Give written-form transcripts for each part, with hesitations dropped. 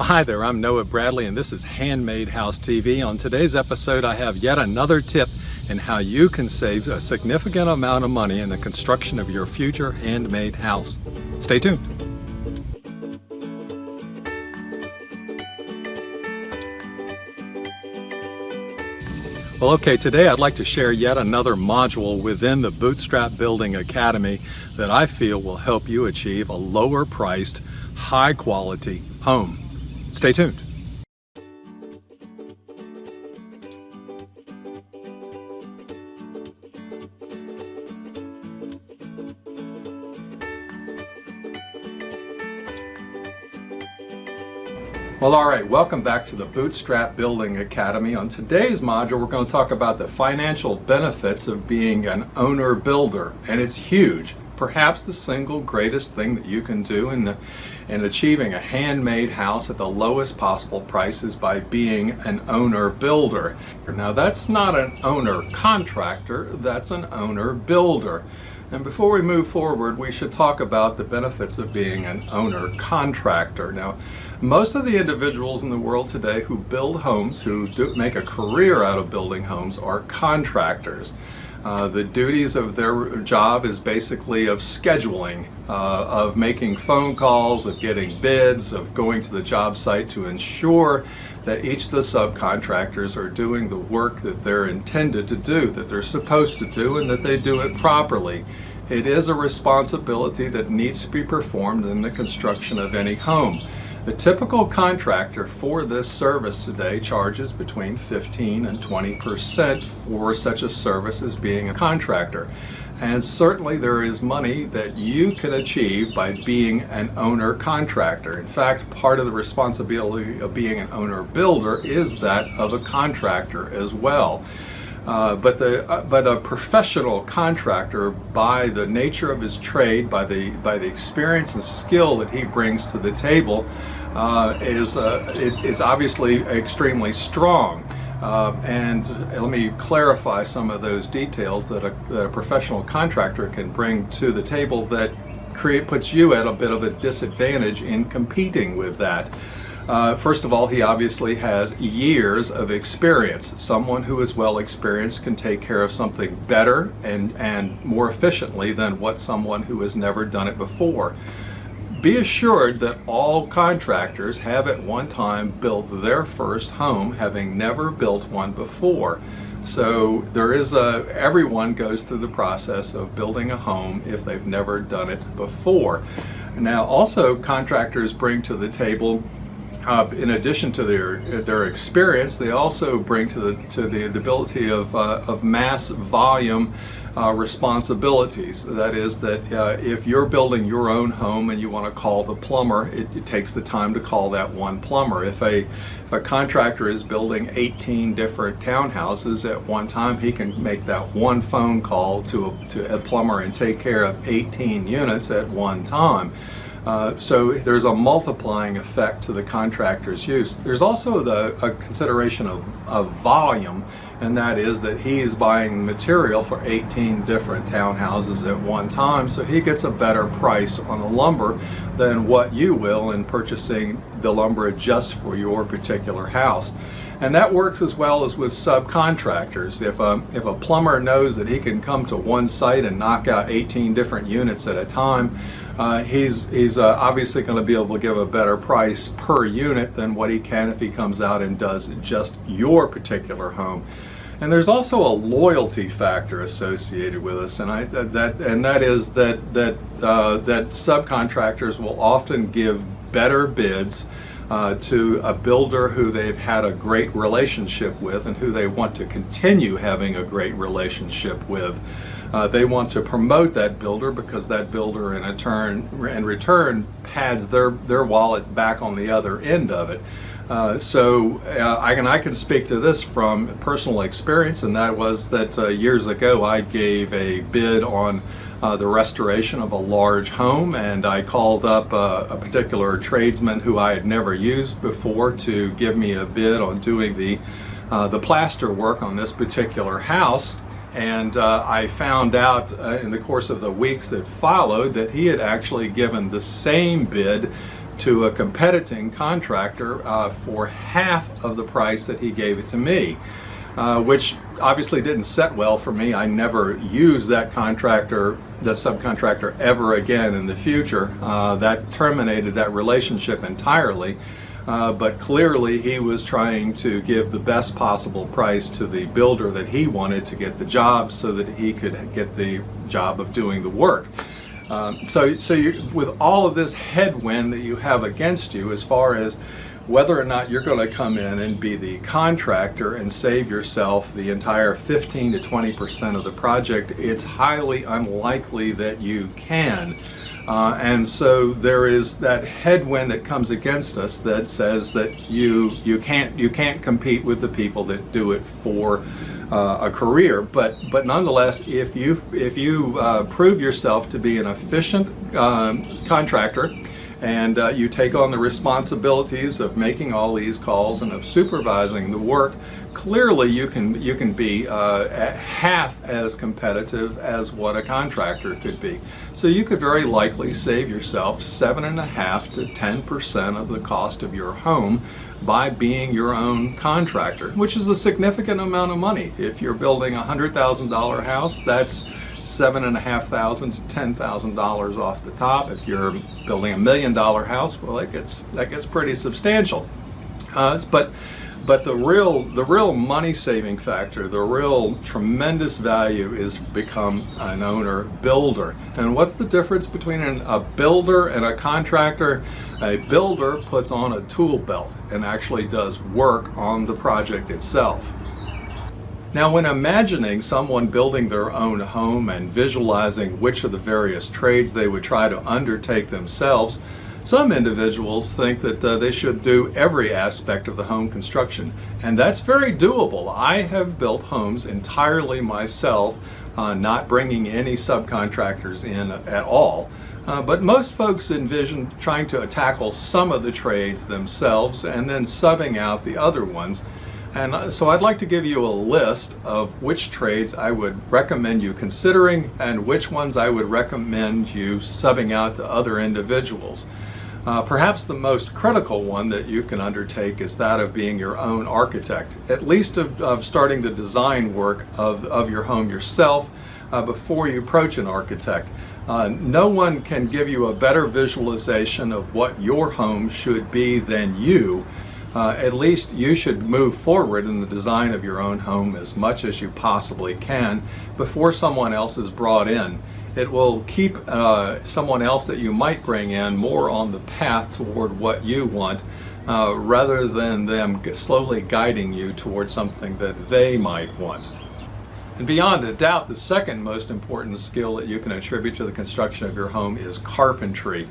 Hi there, I'm Noah Bradley and this is Handmade House TV. On today's episode I have yet another tip in how you can save a significant amount of money in the construction of your future handmade house. Stay tuned. Well, okay, today I'd like to share yet another module within the Bootstrap Building Academy that I feel will help you achieve a lower priced, high quality home. Stay tuned. Well, all right, welcome back to the Bootstrap Building Academy. On today's module, we're going to talk about the financial benefits of being an owner builder, and it's huge. Perhaps the single greatest thing that you can do in achieving a handmade house at the lowest possible price is by being an owner builder. Now, that's not an owner contractor, that's an owner builder. And before we move forward, we should talk about the benefits of being an owner contractor. Now, most of the individuals in the world today who build homes, who make a career out of building homes, are contractors. The duties of their job is basically of scheduling, of making phone calls, of getting bids, of going to the job site to ensure that each of the subcontractors are doing the work that they're intended to do, that they're supposed to do, and that they do it properly. It is a responsibility that needs to be performed in the construction of any home. The typical contractor for this service today charges between 15 and 20% for such a service as being a contractor. And certainly there is money that you can achieve by being an owner contractor. In fact, part of the responsibility of being an owner builder is that of a contractor as well. But a professional contractor, by the nature of his trade, by the experience and skill that he brings to the table, is obviously extremely strong. And let me clarify some of those details that a professional contractor can bring to the table that puts you at a bit of a disadvantage in competing with that. First of all, he obviously has years of experience. Someone who is well experienced can take care of something better and more efficiently than what someone who has never done it before. Be assured that all contractors have at one time built their first home, having never built one before. So everyone goes through the process of building a home if they've never done it before. Now, also contractors bring to the table, in addition to their experience, they also bring to the ability of mass volume responsibilities. That is, that if you're building your own home and you want to call the plumber, it takes the time to call that one plumber. If a contractor is building 18 different townhouses at one time, he can make that one phone call to a plumber and take care of 18 units at one time. So there's a multiplying effect to the contractor's use. There's also a consideration of volume, and that is that he is buying material for 18 different townhouses at one time, so he gets a better price on the lumber than what you will in purchasing the lumber just for your particular house. And that works as well as with subcontractors. If a plumber knows that he can come to one site and knock out 18 different units at a time, he's obviously going to be able to give a better price per unit than what he can if he comes out and does just your particular home. And there's also a loyalty factor associated with this, and that is that subcontractors will often give better bids to a builder who they've had a great relationship with and who they want to continue having a great relationship with. They want to promote that builder because that builder in return pads their wallet back on the other end of it. So I can speak to this from personal experience, and that was that years ago I gave a bid on the restoration of a large home, and I called up a particular tradesman who I had never used before to give me a bid on doing the plaster work on this particular house. And I found out in the course of the weeks that followed that he had actually given the same bid to a competing contractor for half of the price that he gave it to me, which obviously didn't set well for me. I never used that subcontractor ever again in the future. That terminated that relationship entirely. But clearly he was trying to give the best possible price to the builder that he wanted to get the job so that he could get the job of doing the work. So with all of this headwind that you have against you as far as whether or not you're going to come in and be the contractor and save yourself the entire 15 to 20% of the project, it's highly unlikely that you can. And so there is that headwind that comes against us that says that you can't compete with the people that do it for a career. But nonetheless, if you prove yourself to be an efficient contractor, and you take on the responsibilities of making all these calls and of supervising the work, clearly you can be half as competitive as what a contractor could be. So you could very likely save yourself 7.5% to 10% of the cost of your home by being your own contractor, which is a significant amount of money. If you're building a $100,000 house, that's $7,500 to $10,000 off the top. If you're building $1 million house, well, that gets pretty substantial. But the real money saving factor, the real tremendous value is become an owner builder. And what's the difference between a builder and a contractor? A builder puts on a tool belt and actually does work on the project itself. Now, when imagining someone building their own home and visualizing which of the various trades they would try to undertake themselves, some individuals think that they should do every aspect of the home construction, and that's very doable. I have built homes entirely myself, not bringing any subcontractors in at all. But most folks envision trying to tackle some of the trades themselves and then subbing out the other ones. And so I'd like to give you a list of which trades I would recommend you considering and which ones I would recommend you subbing out to other individuals. Perhaps the most critical one that you can undertake is that of being your own architect, at least of starting the design work of your home yourself before you approach an architect. No one can give you a better visualization of what your home should be than you. At least you should move forward in the design of your own home as much as you possibly can before someone else is brought in. It will keep someone else that you might bring in more on the path toward what you want, rather than them slowly guiding you toward something that they might want. And beyond a doubt, the second most important skill that you can attribute to the construction of your home is carpentry.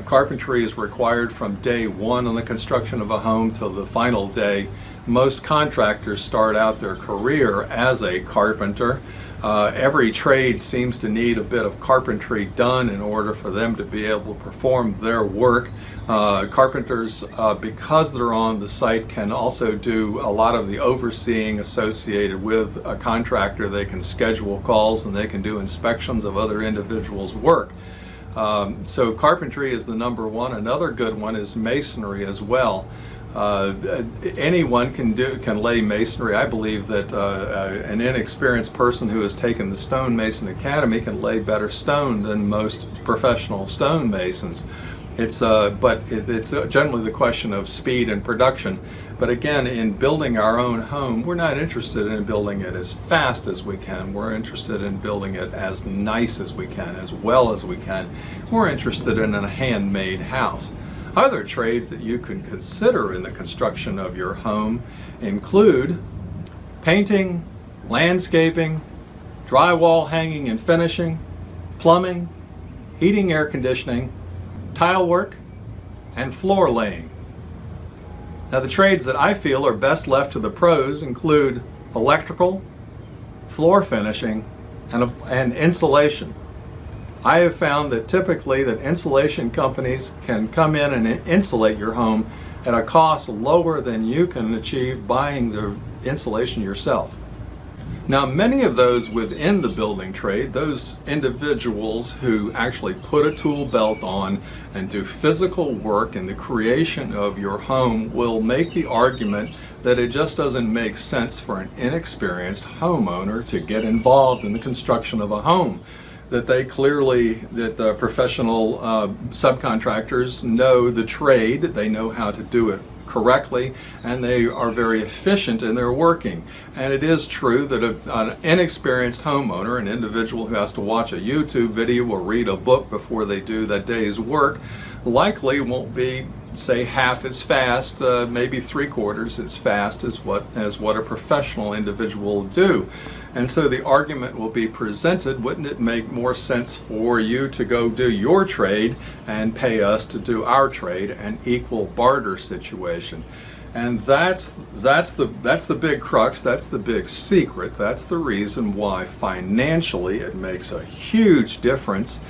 Carpentry is required from day one on the construction of a home till the final day. Most contractors start out their career as a carpenter. Every trade seems to need a bit of carpentry done in order for them to be able to perform their work. Carpenters, because they're on the site, can also do a lot of the overseeing associated with a contractor. They can schedule calls and they can do inspections of other individuals' work. So carpentry is the number one. Another good one is masonry as well. Anyone can lay masonry. I believe that an inexperienced person who has taken the Stonemason Academy can lay better stone than most professional stonemasons. It's generally the question of speed and production. But again, in building our own home, we're not interested in building it as fast as we can. We're interested in building it as nice as we can, as well as we can. We're interested in a handmade house. Other trades that you can consider in the construction of your home include painting, landscaping, drywall hanging and finishing, plumbing, heating, air conditioning, tile work, and floor laying. Now, the trades that I feel are best left to the pros include electrical, floor finishing, and insulation. I have found that typically that insulation companies can come in and insulate your home at a cost lower than you can achieve buying the insulation yourself. Now, many of those within the building trade, those individuals who actually put a tool belt on and do physical work in the creation of your home, will make the argument that it just doesn't make sense for an inexperienced homeowner to get involved in the construction of a home. That the professional subcontractors know the trade, they know how to do it correctly, and they are very efficient in their working. And it is true that an inexperienced homeowner, an individual who has to watch a YouTube video or read a book before they do that day's work, likely won't be, say, half as fast, maybe 3/4 as fast as what a professional individual will do. And so the argument will be presented, wouldn't it make more sense for you to go do your trade and pay us to do our trade, an equal barter situation? And that's the big crux, that's the big secret, that's the reason why financially it makes a huge difference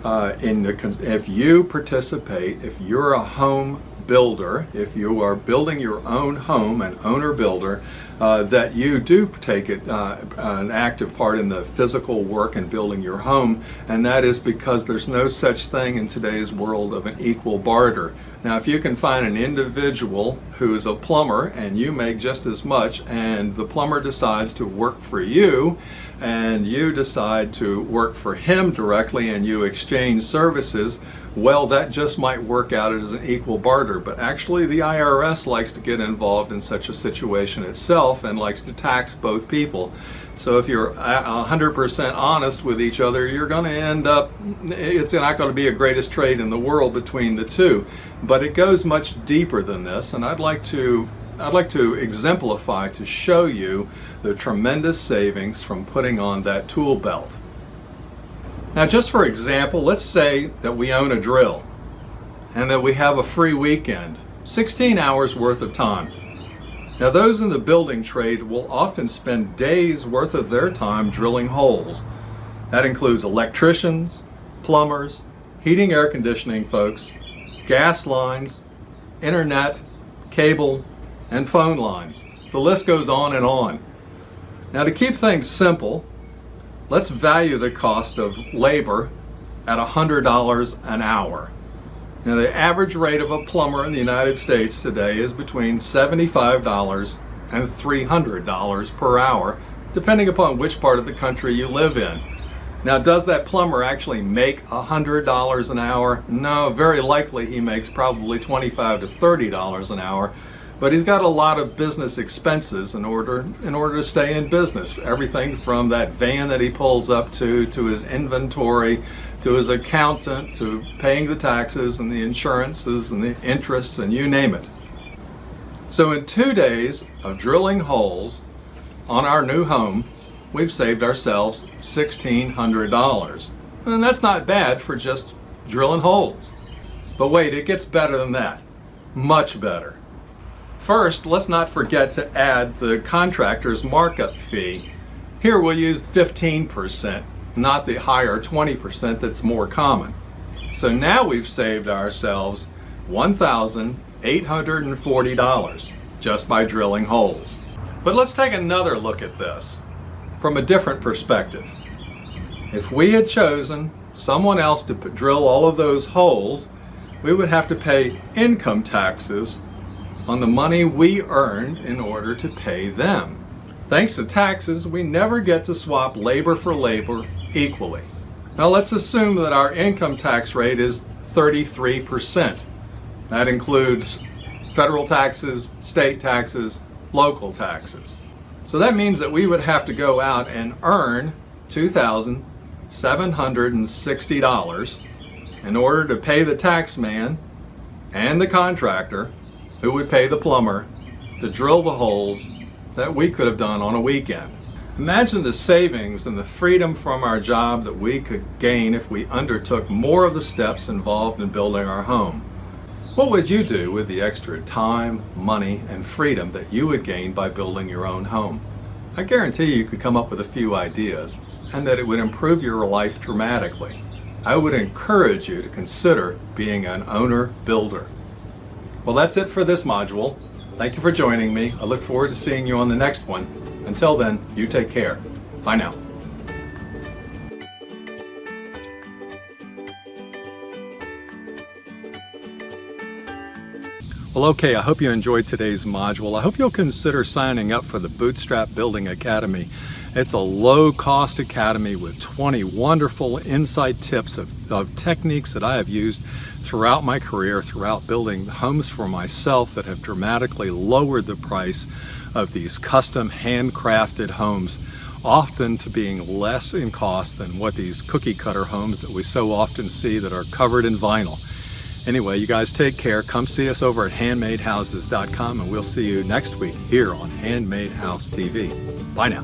if you participate, if you're a home builder, if you are building your own home, an owner builder, that you do take an active part in the physical work in building your home, and that is because there's no such thing in today's world of an equal barter. Now, if you can find an individual who is a plumber and you make just as much, and the plumber decides to work for you, and you decide to work for him directly, and you exchange services, well, that just might work out as an equal barter. But actually the IRS likes to get involved in such a situation itself and likes to tax both people. So if you're 100% honest with each other, you're going to end up, it's not going to be a greatest trade in the world between the two. But it goes much deeper than this, and I'd like to exemplify, to show you the tremendous savings from putting on that tool belt. Now, just for example, let's say that we own a drill and that we have a free weekend, 16 hours worth of time. Now, those in the building trade will often spend days worth of their time drilling holes. That includes electricians, plumbers, heating, air conditioning folks, gas lines, internet, cable, and phone lines. The list goes on and on. Now, to keep things simple, let's value the cost of labor at $100 an hour. Now, the average rate of a plumber in the United States today is between $75 and $300 per hour, depending upon which part of the country you live in. Now, does that plumber actually make $100 an hour? No, very likely he makes probably $25 to $30 an hour. But he's got a lot of business expenses in order to stay in business. Everything from that van that he pulls up to his inventory, to his accountant, to paying the taxes and the insurances and the interest, and you name it. So in 2 days of drilling holes on our new home, we've saved ourselves $1,600. And that's not bad for just drilling holes. But wait, it gets better than that. Much better. First, let's not forget to add the contractor's markup fee. Here we'll use 15%, not the higher 20% that's more common. So now we've saved ourselves $1,840 just by drilling holes. But let's take another look at this from a different perspective. If we had chosen someone else to drill all of those holes, we would have to pay income taxes on the money we earned in order to pay them. Thanks to taxes, we never get to swap labor for labor equally. Now let's assume that our income tax rate is 33%. That includes federal taxes, state taxes, local taxes. So that means that we would have to go out and earn $2,760 in order to pay the tax man and the contractor who would pay the plumber to drill the holes that we could have done on a weekend. Imagine the savings and the freedom from our job that we could gain if we undertook more of the steps involved in building our home. What would you do with the extra time, money, and freedom that you would gain by building your own home? I guarantee you could come up with a few ideas, and that it would improve your life dramatically. I would encourage you to consider being an owner-builder. Well, that's it for this module. Thank you for joining me. I look forward to seeing you on the next one. Until then, you take care. Bye now. Well, okay, I hope you enjoyed today's module. I hope you'll consider signing up for the Bootstrap Building Academy. It's a low-cost academy with 20 wonderful inside tips of techniques that I have used throughout my career, throughout building homes for myself, that have dramatically lowered the price of these custom handcrafted homes, often to being less in cost than what these cookie cutter homes that we so often see that are covered in vinyl. Anyway, you guys take care. Come see us over at handmadehouses.com, and we'll see you next week here on Handmade House TV. Bye now.